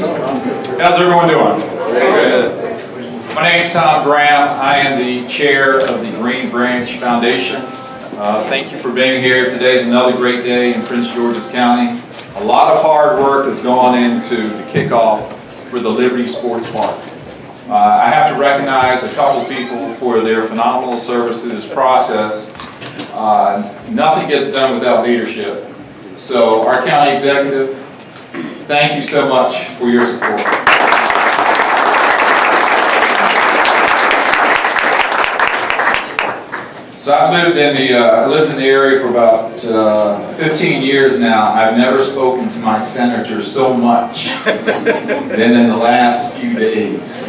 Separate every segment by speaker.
Speaker 1: How's everyone doing? Good. My name's Tom Graham. I am the chair of the Green Branch Foundation. Thank you for being here. Today's another great day in Prince George's County. A lot of hard work has gone into the kickoff for the Liberty Sports Park. I have to recognize a couple people for their phenomenal service to this process. Nothing gets done without leadership. So our county executive, thank you so much for your support. So I've lived in the area for about 15 years now. I've never spoken to my senator so much than in the last few days.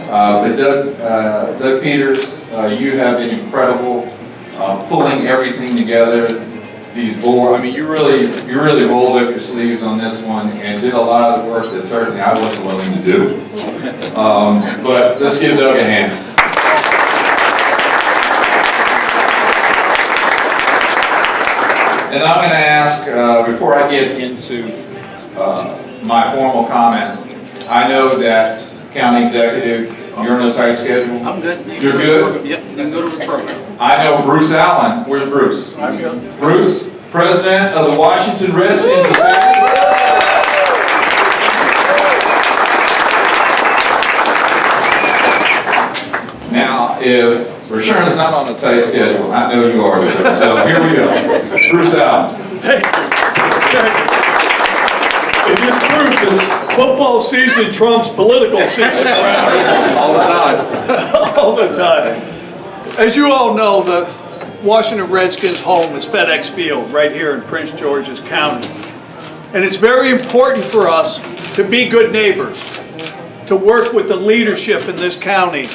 Speaker 1: But Doug Peters, you have been incredible, pulling everything together. These boards, I mean, you really rolled up your sleeves on this one and did a lot of the work that certainly I wasn't willing to do. But let's give Doug a hand. And I'm going to ask, before I get into my formal comments, I know that County Executive, you're on a tight schedule.
Speaker 2: I'm good.
Speaker 1: You're good?
Speaker 2: Yep, you can go to the program.
Speaker 1: I know Bruce Allen. Where's Bruce?
Speaker 2: I'm good.
Speaker 1: Bruce, President of the Washington Redskins. Now, if Rashern's not on the tight schedule, I know you are, sir. So here we go. Bruce Allen.
Speaker 3: Hey. It just proves this football season trumps political season around here.
Speaker 1: All the time.
Speaker 3: All the time. As you all know, the Washington Redskins' home is FedEx Field right here in Prince George's County. And it's very important for us to be good neighbors, to work with the leadership in this county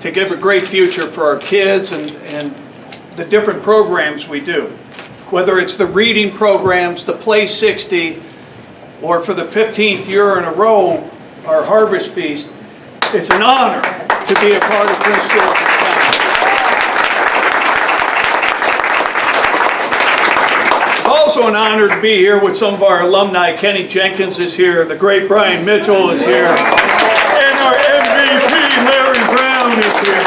Speaker 3: to give a great future for our kids and the different programs we do. Whether it's the reading programs, the Play 60, or for the 15th year in a row, our Harvest Feast, it's an honor to be a part of Prince George's County. It's also an honor to be here with some of our alumni. Kenny Jenkins is here, the great Brian Mitchell is here, and our MVP, Larry Brown, is here.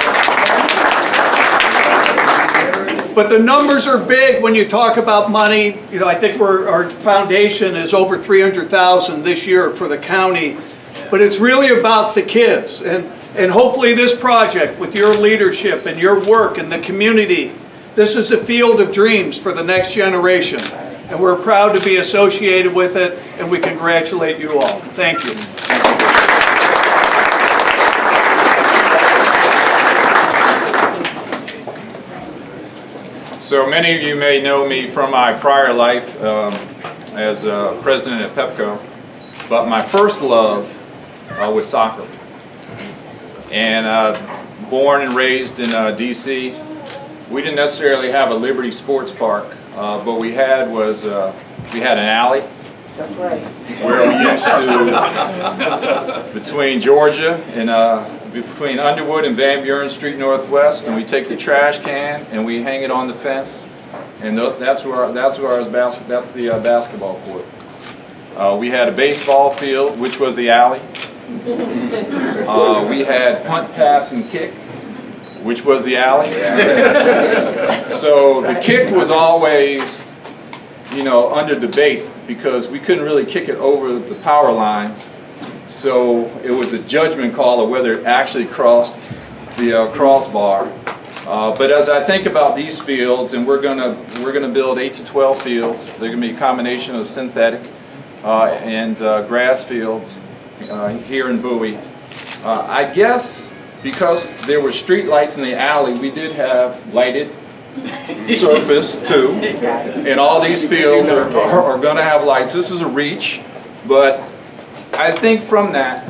Speaker 3: But the numbers are big when you talk about money. You know, I think our foundation is over $300,000 this year for the county. But it's really about the kids. And hopefully this project, with your leadership and your work in the community, this is a field of dreams for the next generation. And we're proud to be associated with it, and we congratulate you all. Thank you.
Speaker 1: So many of you may know me from my prior life as president at Pepco, but my first love was soccer. And born and raised in D.C., we didn't necessarily have a Liberty Sports Park, but we had an alley.
Speaker 4: That's right.
Speaker 1: Where we used to, between Georgia and between Underwood and Van Buren Street Northwest, and we take the trash can and we hang it on the fence, and that's the basketball court. We had a baseball field, which was the alley. We had punt, pass, and kick, which was the alley. So the kick was always, under debate because we couldn't really kick it over the power lines. So it was a judgment call of whether it actually crossed the crossbar. But as I think about these fields, and we're gonna build 8 to 12 fields. They're gonna be a combination of synthetic and grass fields here in Bowie. I guess because there were street lights in the alley, we did have lighted surface too. And all these fields are gonna have lights. This is a reach, but I think from that,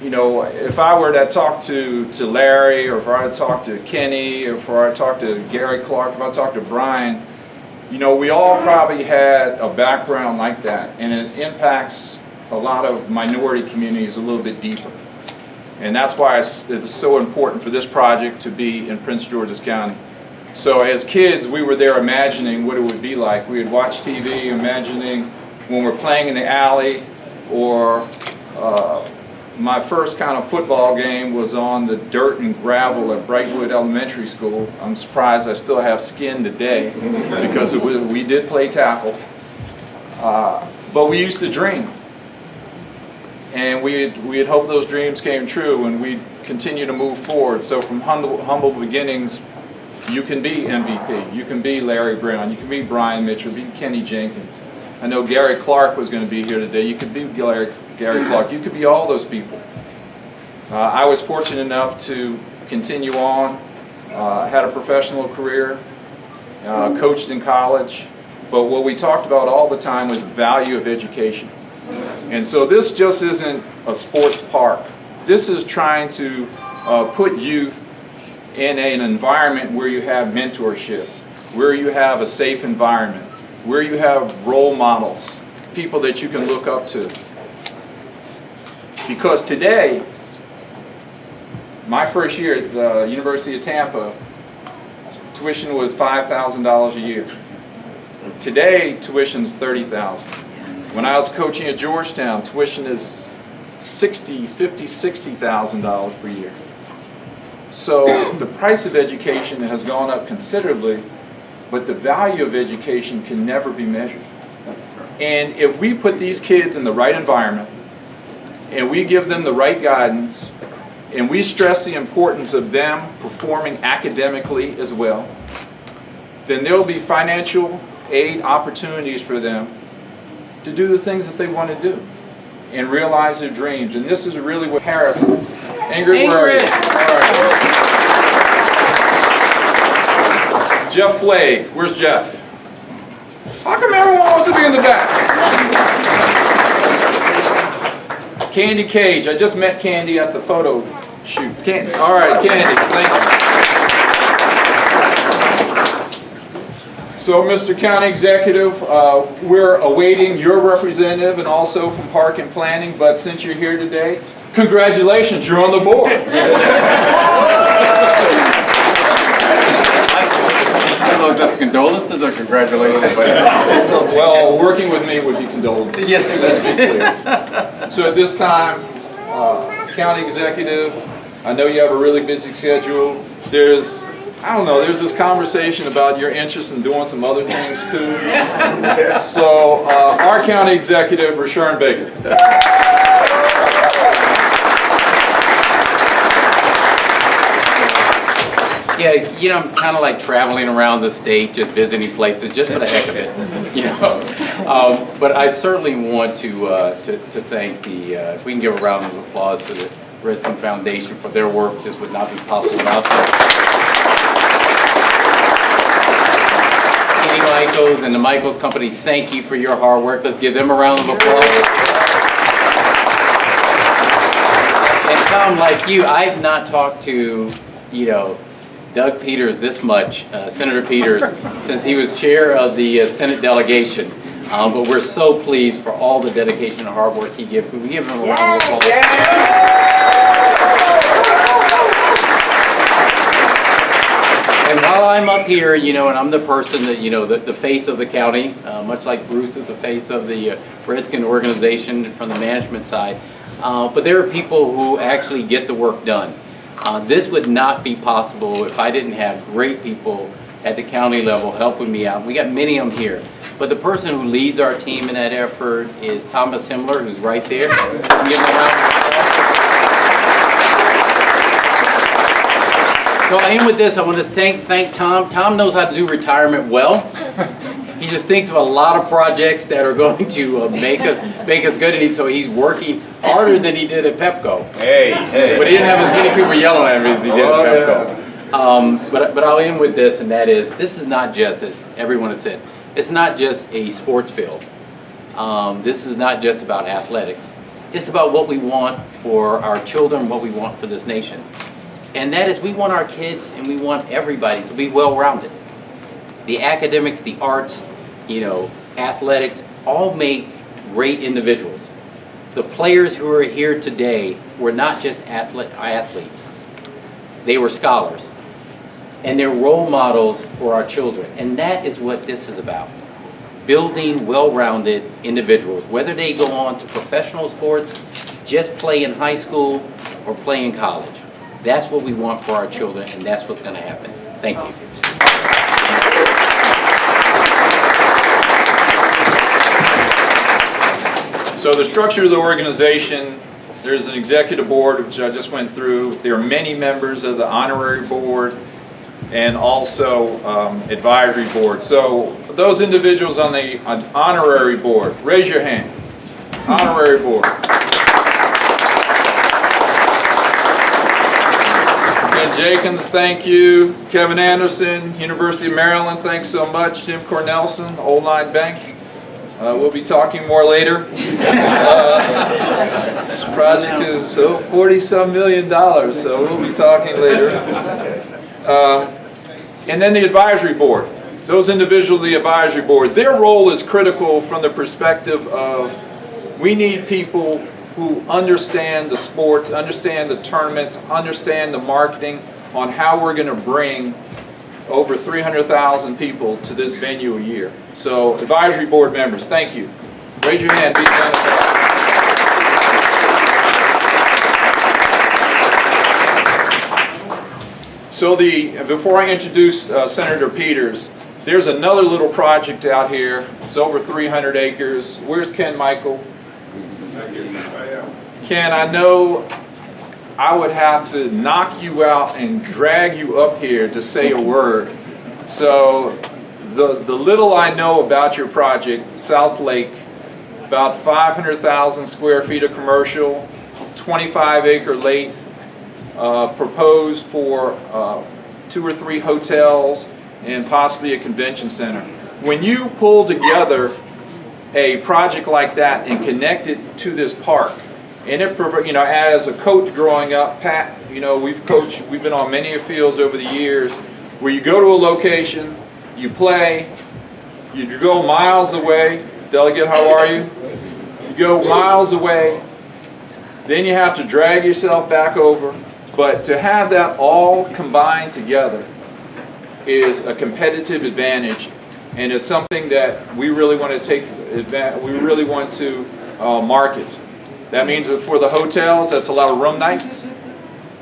Speaker 1: if I were to talk to Larry, or if I were to talk to Kenny, or if I were to talk to Gary Clark, if I talk to Brian, we all probably had a background like that, and it impacts a lot of minority communities a little bit deeper. And that's why it's so important for this project to be in Prince George's County. So as kids, we were there imagining what it would be like. We would watch TV, imagining when we're playing in the alley, or my first kind of football game was on the dirt and gravel at Brightwood Elementary School. I'm surprised I still have skin today because we did play tackle. But we used to dream. And we'd hope those dreams came true, and we'd continue to move forward. So from humble beginnings, you can be MVP, you can be Larry Brown, you can be Brian Mitchell, be Kenny Jenkins. I know Gary Clark was going to be here today. You could be Gary Clark. You could be all those people. I was fortunate enough to continue on, had a professional career, coached in college. But what we talked about all the time was the value of education. And so this just isn't a sports park. This is trying to put youth in an environment where you have mentorship, where you have a safe environment, where you have role models, people that you can look up to. Because today, my first year at the University of Tampa, tuition was $5,000 a year. Today, tuition is $30,000. When I was coaching at Georgetown, tuition is $60,000 per year. So the price of education has gone up considerably, but the value of education can never be measured. And if we put these kids in the right environment, and we give them the right guidance, and we stress the importance of them performing academically as well, then there will be financial aid opportunities for them to do the things that they want to do and realize their dreams. And this is really what Harrison. Ingrid, where are you? All right. Jeff Flagg. Where's Jeff? How come everyone wants to be in the back? Candy Cage. I just met Candy at the photo shoot. Candy. All right, Candy. Thank you. So, Mr. County Executive, we're awaiting your representative and also from Park and Planning, but since you're here today, congratulations, you're on the board.
Speaker 2: I don't know if that's condolences or congratulations, but
Speaker 1: well, working with me would be condolences.
Speaker 2: Yes, sir.
Speaker 1: Let's be clear. So at this time, County Executive, I know you have a really busy schedule. There's this conversation about your interest in doing some other things too. So our County Executive, Rashawn Baker.
Speaker 2: yeah, you know, I'm kind of like traveling around the state, just visiting places, just for the heck of it, you know. But I certainly want to thank if we can give a round of applause to the Redstone Foundation for their work. This would not be possible without them. Kenny Michaels and the Michaels Company, thank you for your hard work. Let's give them a round of applause. And Tom, like you, I've not talked to, Doug Peters this much, Senator Peters, since he was chair of the Senate delegation. But we're so pleased for all the dedication and hard work he gives. Can we give him a round of applause? And while I'm up here, and I'm the person that, the face of the county, much like Bruce is the face of the Redskin organization from the management side. But there are people who actually get the work done. This would not be possible if I didn't have great people at the county level helping me out. We got many of them here. But the person who leads our team in that effort is Thomas Himmler, who's right there. Give him a round of applause. So I end with this. I want to thank Tom. Tom knows how to do retirement well. He just thinks of a lot of projects that are going to make us good, and so he's working harder than he did at Pepco.
Speaker 1: Hey.
Speaker 2: But he didn't have as many people yelling at him as he did at Pepco. Yeah. But I'll end with this, and that is, this is not just, as everyone has said, it's not just a sports field. This is not just about athletics. It's about what we want for our children, what we want for this nation. And that is, we want our kids and we want everybody to be well-rounded. The academics, the arts, athletics, all make great individuals. The players who are here today were not just athletes. They were scholars. And they're role models for our children. And that is what this is about. building well-rounded individuals, whether they go on to professional sports, just play in high school, or play in college. That's what we want for our children, and that's what's going to happen. Thank you.
Speaker 1: So the structure of the organization, there's an executive board, which I just went through. There are many members of the honorary board and also advisory board. So those individuals on the honorary board, raise your hand. Honorary board. Ken Jenkins, thank you. Kevin Anderson, University of Maryland, thanks so much. Jim Cornelson, Old Line Bank. We'll be talking more later. This project is $40-some million, so we'll be talking later. And then the advisory board. Those individuals, the advisory board, their role is critical from the perspective of we need people who understand the sports, understand the tournaments, understand the marketing on how we're going to bring over 300,000 people to this venue a year. So advisory board members, thank you. Raise your hand. Be identified. So before I introduce Senator Peters, there's another little project out here. It's over 300 acres. Where's Ken Michael? Ken, I know I would have to knock you out and drag you up here to say a word. So the little I know about your project, South Lake, about 500,000 square feet of commercial, 25-acre lake, proposed for 2 or 3 hotels and possibly a convention center. When you pull together a project like that and connect it to this park, and it, as a coach growing up, Pat, we've been on many fields over the years where you go to a location, you play, you go miles away. Delegate, how are you? You go miles away, then you have to drag yourself back over. But to have that all combined together is a competitive advantage, and it's something that we really want to take advantage. We really want to market. That means that for the hotels, that's a lot of room nights.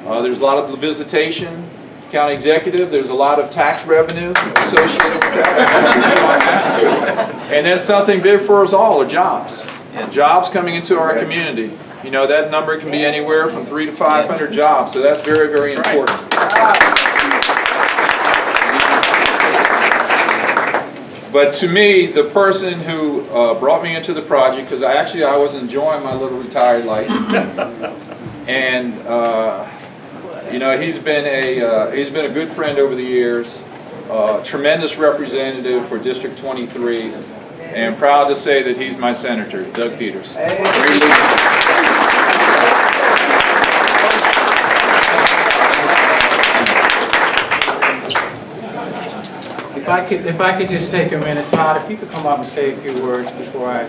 Speaker 1: There's a lot of visitation. County executive, there's a lot of tax revenue associated with that. And then something big for us all are jobs. Jobs coming into our community. That number can be anywhere from 300 to 500 jobs. So that's very, very important. But to me, the person who brought me into the project, because I was enjoying my little retired life, and he's been a good friend over the years, tremendous representative for District 23, and proud to say that he's my senator, Doug Peters.
Speaker 4: If I could just take a minute, Todd, if you could come up and say a few words before I.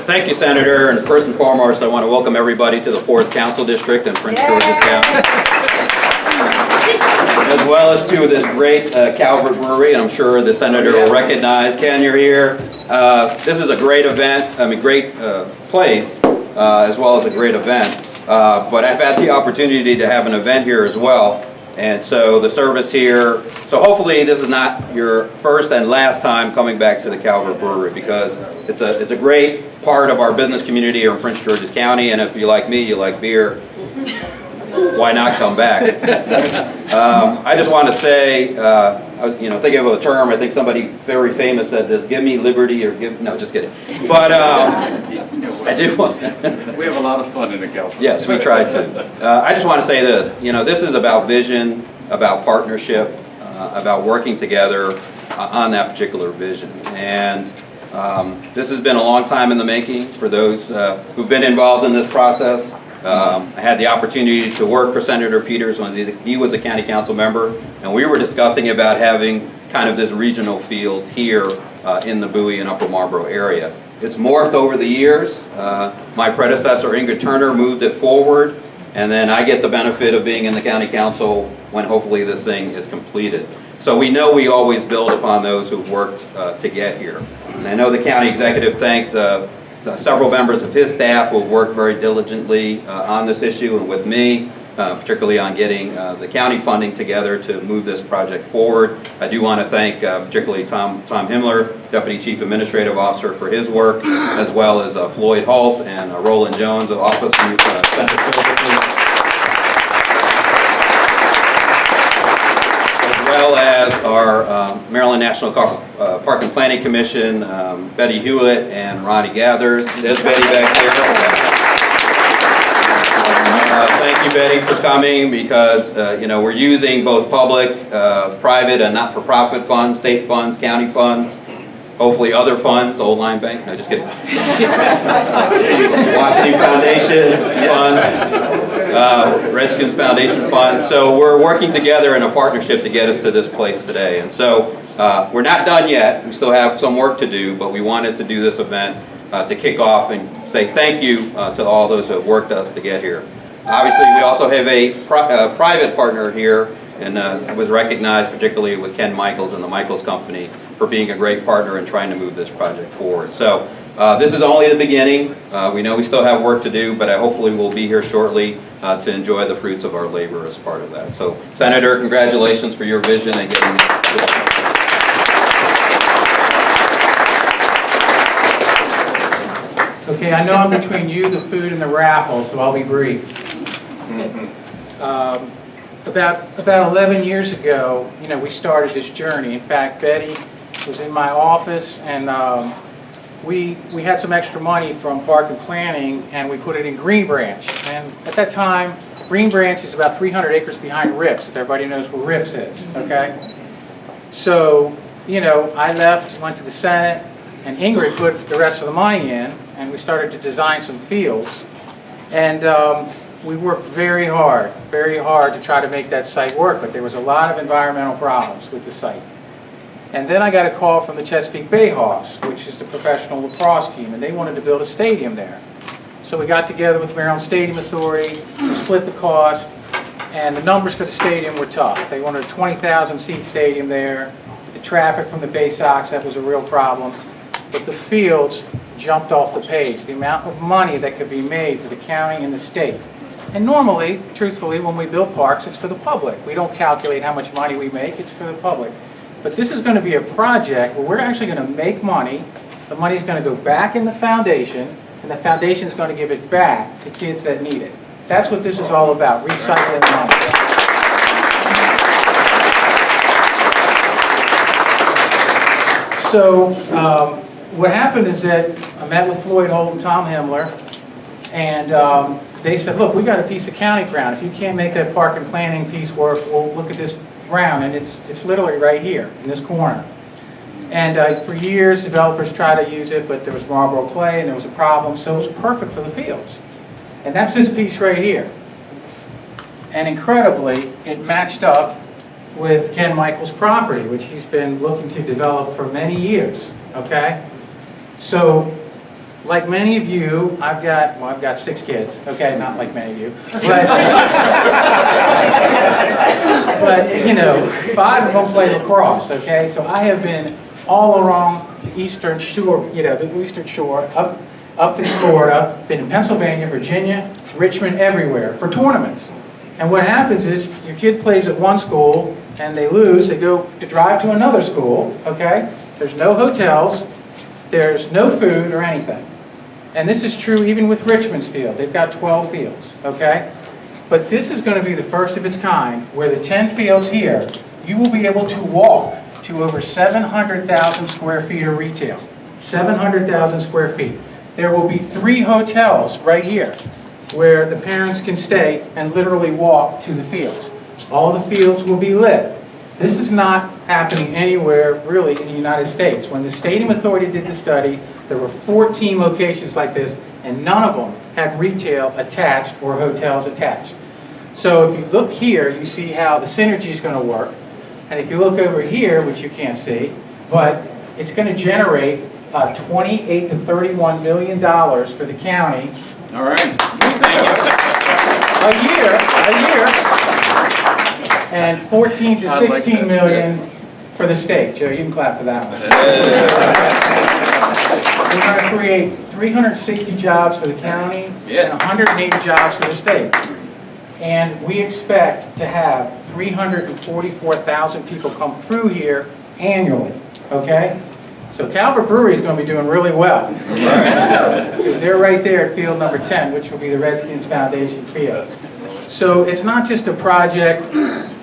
Speaker 5: Thank you, Senator. And first and foremost, I want to welcome everybody to the 4th Council District in Prince George's County, as well as to this great Calvert Brewery. And I'm sure the Senator will recognize. Ken, you're here. This is a great event. Great place, as well as a great event. But I've had the opportunity to have an event here as well, and so the service here, so hopefully this is not your first and last time coming back to the Calvert Brewery, because it's a great part of our business community here in Prince George's County, and if you like me, you like beer, why not come back? I just want to say, I was thinking of a term, I think somebody very famous said this, give me liberty or no, just kidding. But I do want
Speaker 2: We have a lot of fun in the council.
Speaker 5: Yes, we tried to. I just want to say this, this is about vision, about partnership, about working together on that particular vision. And this has been a long time in the making for those who've been involved in this process. I had the opportunity to work for Senator Peters when he was a county council member, and we were discussing about having kind of this regional field here in the Bowie and Upper Marlboro area. It's morphed over the years. My predecessor, Ingrid Turner, moved it forward, and then I get the benefit of being in the county council when hopefully this thing is completed. So we know we always build upon those who've worked to get here. And I know the county executive thanked several members of his staff who have worked very diligently on this issue and with me, particularly on getting the county funding together to move this project forward. I do want to thank particularly Tom Himmler, Deputy Chief Administrative Officer, for his work, as well as Floyd Holt and Roland Jones of Office of Central Services, as well as our Maryland National Park and Planning Commission, Betty Hewlett and Ronnie Gathers. There's Betty back there. Thank you, Betty, for coming, because you know, we're using both public, private, and not-for-profit funds, state funds, county funds, hopefully other funds, Old Line Bank, no, just kidding. Washington Foundation funds, Redskins Foundation funds. So we're working together in a partnership to get us to this place today. And so we're not done yet. We still have some work to do, but we wanted to do this event to kick off and say thank you to all those who have worked us to get here. Obviously, we also have a private partner here, and was recognized particularly with Ken Michaels and the Michaels Company for being a great partner in trying to move this project forward. So this is only the beginning. We know we still have work to do, but hopefully we'll be here shortly to enjoy the fruits of our labor as part of that. So, Senator, congratulations for your vision and getting this.
Speaker 4: Okay, I know I'm between you, the food, and the raffle, so I'll be brief. About 11 years ago, you know, we started this journey. In fact, Betty was in my office, and we had some extra money from Park and Planning, and we put it in Green Branch. And at that time, Green Branch is about 300 acres behind Rips, if everybody knows where Rips is, okay? So, you know, I left, went to the Senate, and Ingrid put the rest of the money in, and we started to design some fields. And we worked very hard to try to make that site work, but there was a lot of environmental problems with the site. And then I got a call from the Chesapeake Bay Hawks, which is the professional lacrosse team, and they wanted to build a stadium there. So we got together with the Maryland Stadium Authority, we split the cost, and the numbers for the stadium were tough. They wanted a 20,000 seat stadium there. The traffic from the Bay Sox, that was a real problem. But the fields jumped off the page. The amount of money that could be made for the county and the state. And normally, truthfully, when we build parks, it's for the public. We don't calculate how much money we make, it's for the public. But this is going to be a project where we're actually going to make money. The money's going to go back in the foundation, and the foundation's going to give it back to kids that need it. That's what this is all about, recycling money. So, what happened is that I met with Floyd Holt and Tom Himmler, and they said, look, we got a piece of county ground. If you can't make that park and planning piece work, we'll look at this ground, and it's literally right here in this corner. And for years, developers tried to use it, but there was Marlboro clay, and there was a problem, so it was perfect for the fields. And that's this piece right here. And incredibly, it matched up with Ken Michaels' property, which he's been looking to develop for many years, okay? So, like many of you, I've got 6 kids, okay, not like many of you, but you know, 5 of them play lacrosse, okay? So I have been all along the eastern shore, you know, the eastern shore, up in Florida, been in Pennsylvania, Virginia, Richmond, everywhere for tournaments. And what happens is your kid plays at one school and they lose, they go to drive to another school, okay? There's no hotels, there's no food or anything. And this is true even with Richmond's field. They've got 12 fields, okay? But this is going to be the first of its kind where the 10 fields here, you will be able to walk to over 700,000 square feet of retail. 700,000 square feet. There will be 3 hotels right here where the parents can stay and literally walk to the fields. All the fields will be lit. This is not happening anywhere really in the United States. When the Stadium Authority did the study, there were 14 locations like this, and none of them had retail attached or hotels attached. So if you look here, you see how the synergy is going to work. And if you look over here, which you can't see, but it's going to generate $28 to $31 million for the county.
Speaker 2: All right. Thank you.
Speaker 4: A year. and 14 to 16 million for the state. Joe, you can clap for that one. We're going to create 360 jobs for the county and 180 jobs for the state. And we expect to have 344,000 people come through here annually, okay? So Calvert Brewery is going to be doing really well. Because they're right there at field number 10, which will be the Redskins Foundation field. So it's not just a project,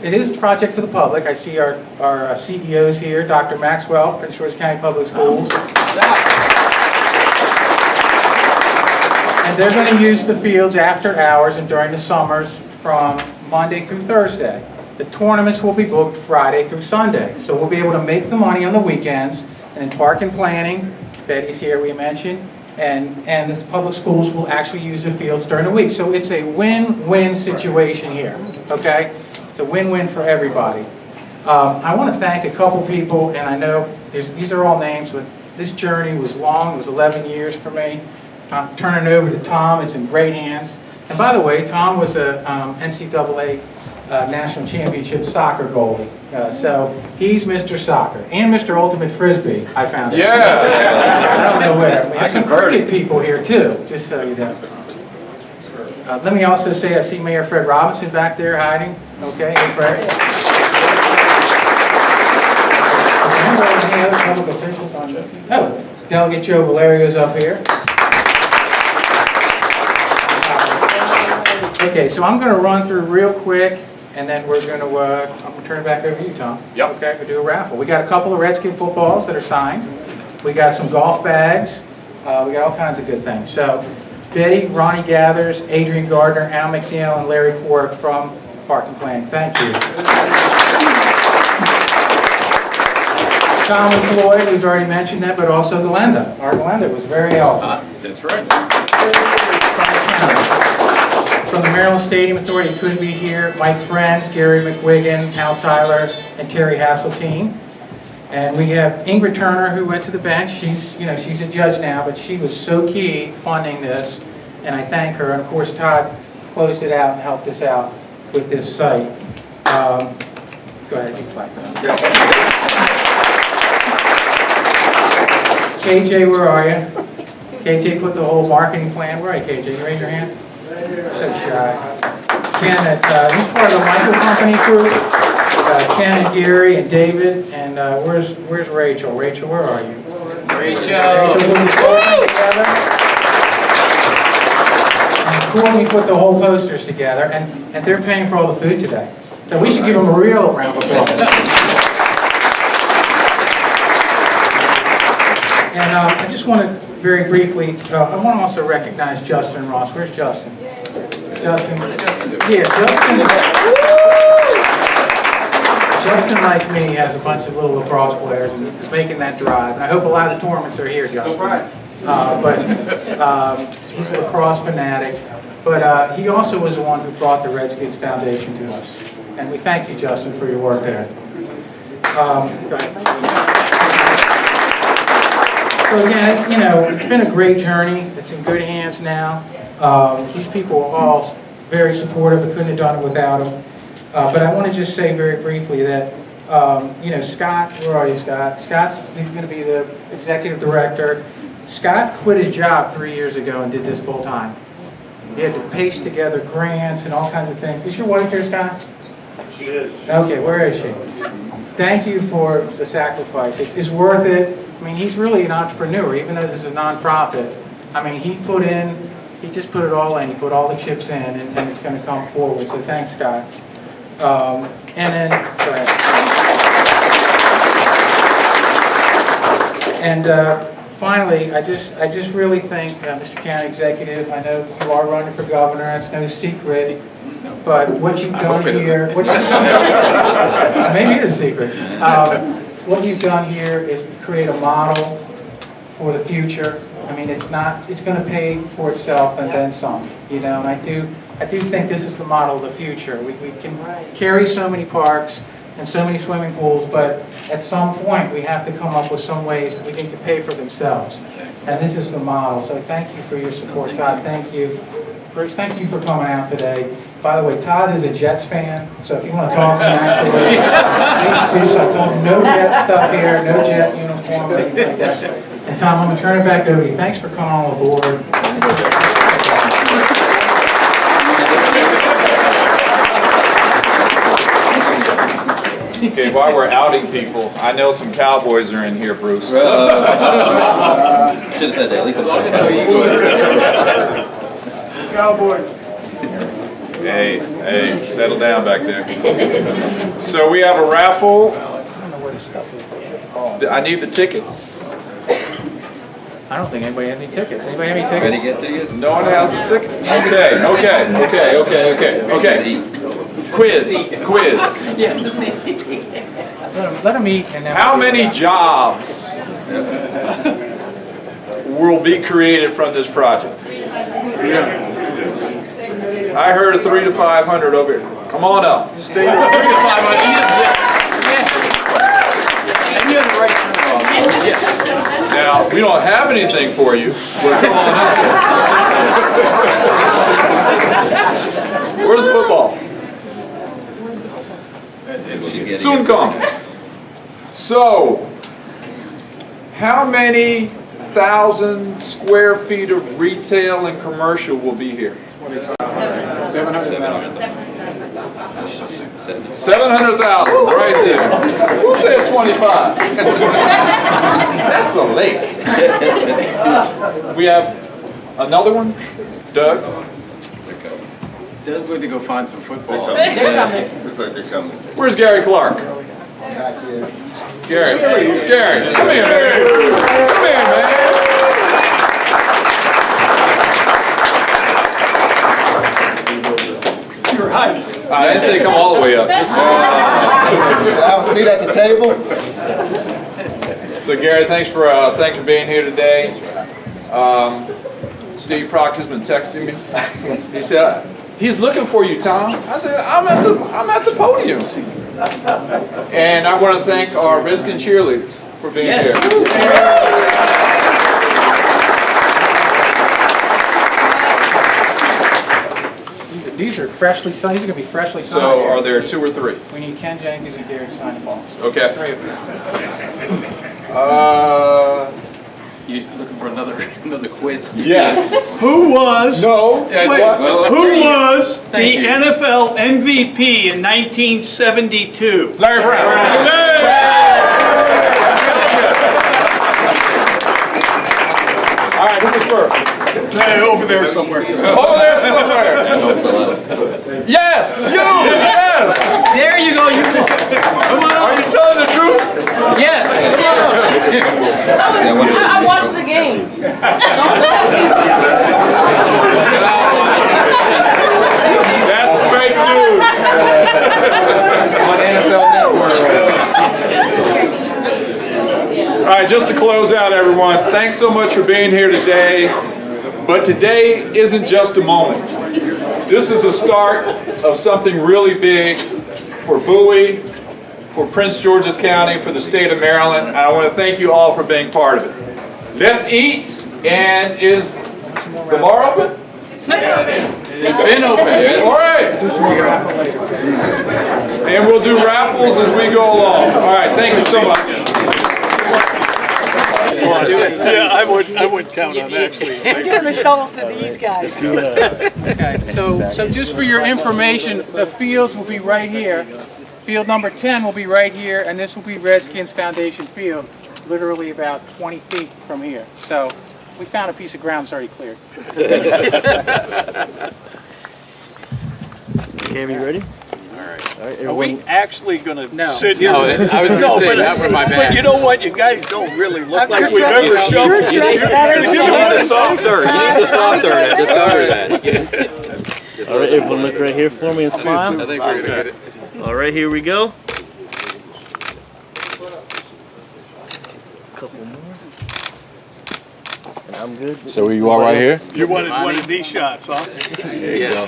Speaker 4: it is a project for the public. I see our CEOs here, Dr. Maxwell, Prince George County Public Schools. And they're going to use the fields after hours and during the summers from Monday through Thursday. The tournaments will be booked Friday through Sunday. So we'll be able to make the money on the weekends. And in park and planning, Betty's here, we mentioned, and the public schools will actually use the fields during the week. So it's a win-win situation here, okay? It's a win-win for everybody. I want to thank a couple people, and I know these are all names, but this journey was long. It was 11 years for me. I'm turning it over to Tom. It's in great hands. And by the way, Tom was a NCAA National Championship soccer goalie. So he's Mr. Soccer and Mr. Ultimate Frisbee, I found out.
Speaker 1: Yeah.
Speaker 4: I don't know where. We have some cricket people here too, just so you know. Let me also say I see Mayor Fred Robinson back there hiding. Okay, hey Fred. Any other public officials on this? Oh, Delegate Joe Valerio's up here. Okay, so I'm going to run through real quick, and then we're going to, I'm going to turn it back over to you, Tom.
Speaker 1: Yep.
Speaker 4: Okay, we'll do a raffle. We got a couple of Redskin footballs that are signed. We got some golf bags. We got all kinds of good things. So, Betty, Ronnie Gathers, Adrian Gardner, Al McNeil, and Larry Quark from Park and Planning. Thank you. Tom and Floyd, we've already mentioned that, but also Glenda. Our Glenda was very helpful.
Speaker 2: That's right.
Speaker 4: From the Maryland Stadium Authority, couldn't be here, Mike Friends, Gary McWigan, Al Tyler, and Terry Hasseltine. And we have Ingrid Turner, who went to the bench. She's a judge now, but she was so key funding this, and I thank her. And of course, Todd closed it out and helped us out with this site. Go ahead, you flag that. KJ, where are you? KJ put the whole marketing plan. Where are you, KJ? You raise your hand? So shy. Ken, he's part of the Michael Company group. Ken and Gary and David, and where's Rachel? Rachel, where are you? Rachel, put the posters together. And Courtney put the whole posters together, and they're paying for all the food today. So we should give them a real round of applause. And I just want to very briefly, I want to also recognize Justin Ross. Where's Justin? Justin. Yeah, Justin, like me, has a bunch of little lacrosse players and is making that drive. And I hope a lot of the tournaments are here, Justin. But he's a lacrosse fanatic. But he also was the one who brought the Redskins Foundation to us. And we thank you, Justin, for your work there. Go ahead. So again, it's been a great journey. It's in good hands now. These people are all very supportive. I couldn't have done it without them. But I want to just say very briefly that, Scott, where are you, Scott? Scott's going to be the executive director. Scott quit his job 3 years ago and did this full time. He had to paste together grants and all kinds of things. Is your wife here, Scott?
Speaker 3: She is.
Speaker 4: Okay, where is she? Thank you for the sacrifice. It's worth it. I mean, he's really an entrepreneur, even though this is a nonprofit. I mean, he just put it all in. He put all the chips in, and it's going to come forward. So thanks, Scott. And then, go ahead. And finally, I just really think, Mr. County Executive, I know you are running for governor. That's no secret. But what you've done here, maybe it's a secret. What you've done here is create a model for the future. I mean, it's going to pay for itself and then some, and I do think this is the model of the future. We can carry so many parks and so many swimming pools, but at some point we have to come up with some ways that we can pay for themselves. And this is the model. So thank you for your support, Todd. Thank you. Bruce, thank you for coming out today. By the way, Todd is a Jets fan, so if you want to talk to him afterwards, please do so. I told him no Jet stuff here, no Jet uniform, anything like that. And Tom, I'm going to turn it back over to you. Thanks for coming on board.
Speaker 1: Okay, while we're outing people, I know some Cowboys are in here, Bruce.
Speaker 5: Should have said that, at least.
Speaker 3: Cowboys.
Speaker 1: Hey, settle down back there. So we have a raffle. I need the tickets.
Speaker 4: I don't think anybody has any tickets. Anybody have any tickets?
Speaker 5: Ready to get tickets?
Speaker 1: No one has a ticket? Okay. Quiz.
Speaker 4: Let them eat and then.
Speaker 1: How many jobs will be created from this project? I heard 300 to 500 over here. Come on up. Stay there.
Speaker 2: 3 to 500. And you have the right term.
Speaker 1: Now, we don't have anything for you, but come on up. Where's football? Soon come. So, how many thousand square feet of retail and commercial will be here?
Speaker 3: 700,000.
Speaker 1: 700,000, right there. Who said 25? That's the lake. We have another one, Doug.
Speaker 2: Doug's going to go find some footballs.
Speaker 6: Looks like they're coming.
Speaker 1: Where's Gary Clark? Gary, come here, man. Come here, man.
Speaker 3: You're hiding.
Speaker 1: I didn't say come all the way up.
Speaker 6: Have a seat at the table.
Speaker 1: So Gary, thanks for being here today. Steve Proctor's been texting me. He said he's looking for you, Tom. I said I'm at the podium. And I want to thank our Redskin cheerleaders for being here.
Speaker 4: These are freshly signed. These are going to be freshly signed.
Speaker 1: So are there 2 or 3?
Speaker 4: We need Ken Jenkins and Gary to sign the balls.
Speaker 1: Okay.
Speaker 4: 3 of them.
Speaker 2: You're looking for another quiz?
Speaker 1: Yes.
Speaker 3: Who was?
Speaker 1: No.
Speaker 3: Wait,
Speaker 1: What?
Speaker 3: who was the
Speaker 2: Thank you.
Speaker 3: NFL MVP in 1972?
Speaker 1: Larry Brown. All right, who's first?
Speaker 3: Hey, over there somewhere.
Speaker 1: Over there somewhere. Yes, you. Yes.
Speaker 2: There you go. You come on
Speaker 1: Are
Speaker 2: up.
Speaker 1: you telling the truth?
Speaker 2: Yes. Come on up.
Speaker 7: I watched the game.
Speaker 1: That's fake news. On NFL Network. All right, just to close out, everyone, thanks so much for being here today. But today isn't just a moment. This is the start of something really big for Bowie, for Prince George's County, for the state of Maryland, and I want to thank you all for being part of it. Let's eat, and is the bar open?
Speaker 2: It's been open.
Speaker 1: All right. And we'll do raffles as we go along. All right, thank you so much.
Speaker 3: Yeah, I would count on actually.
Speaker 7: You're giving the shovels to these guys.
Speaker 4: Okay, so just for your information, the fields will be right here. Field number 10 will be right here, and this will be Redskins Foundation Field, literally about 20 feet from here. So we found a piece of ground that's already cleared.
Speaker 8: Cam, you ready?
Speaker 3: Are we actually going to
Speaker 4: No.
Speaker 3: sit here?
Speaker 2: No, I was going to say, that was my
Speaker 3: But
Speaker 2: bad.
Speaker 3: you know what? You guys don't really look like we've
Speaker 7: dressed-
Speaker 3: ever shown.
Speaker 7: you're dressed better than
Speaker 5: You need the softer. You need the softer. Just cover that.
Speaker 8: All right, everyone look right here for me and smile.
Speaker 2: I think we're going to get it.
Speaker 8: All right, here we go. Couple more. And I'm good.
Speaker 1: So you all right here?
Speaker 3: You wanted one of these shots, huh?
Speaker 2: Yeah.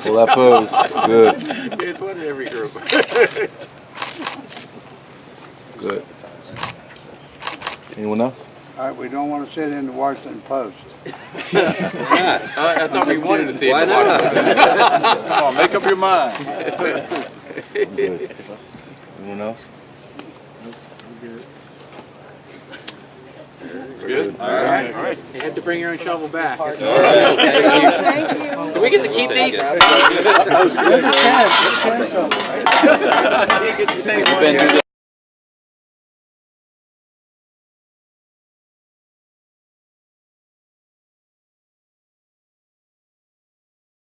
Speaker 1: Pull that pose. Good.
Speaker 2: It's one in every group.
Speaker 1: Good. Anyone else?
Speaker 9: All right, we don't want to sit in the Washington Post.
Speaker 2: I thought we wanted to see it.
Speaker 5: Why not?
Speaker 1: Come on, make up your mind.
Speaker 8: Anyone else?
Speaker 2: Good? All right. You have to bring your own shovel back.
Speaker 7: Thank you.
Speaker 2: Do we get to keep these?
Speaker 4: Those are 10 shovels, right?
Speaker 2: You get the same one.